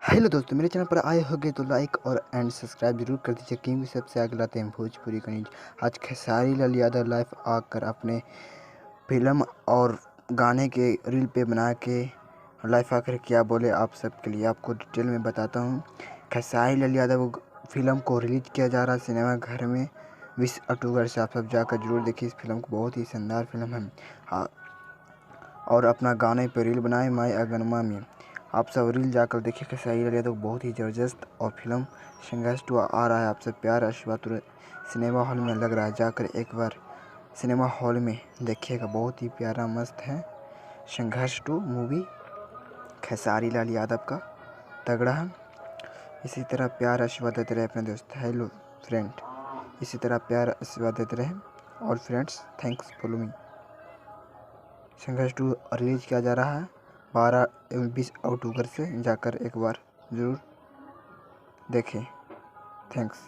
Hello दोस्तों, मेरे channel पर आए होंगे तो लाइक और एंड सब्सक्राइब जरूर कर दीजिए, क्योंकि सबसे आगे लाते हैं भोजपुरी का न्यूज। आज खेसारी लाल यादव लाइव आकर अपने फिल्म और गाने के रील पे बना के लाइव आकर क्या बोले आप सबके लिए आपको डिटेल में बताता हूँ। खेसारी लाल यादव फिल्म को रिलीज किया जा रहा है सिनेमा घर में 20 अक्टूबर से। आप सब जाकर जरूर देखिए इस फिल्म को, बहुत ही शानदार फिल्म है। हाँ, और अपना गाने पर रील बनाए माई अगनमा में। आप सब रील जाकर देखिए खेसारी लाल यादव बहुत ही ज़बरदस्त। और फिल्म संघर्ष 2 आ रहा है, आप सब प्यार आशीर्वाद सिनेमा हॉल में लग रहा है, जाकर एक बार सिनेमा हॉल में देखिएगा, बहुत ही प्यारा मस्त है। संघर्ष 2 मूवी खेसारी लाल यादव का तगड़ा है। इसी तरह प्यार आशीर्वाद देते रहे अपने दोस्त। हेलो फ्रेंड, इसी तरह प्यार आशीर्वाद देते रहे। और फ्रेंड्स, थैंक्स फॉलो मी। संघर्ष 2 रिलीज किया जा रहा है 20 अक्टूबर से, जाकर एक बार ज़रूर देखें। थैंक्स।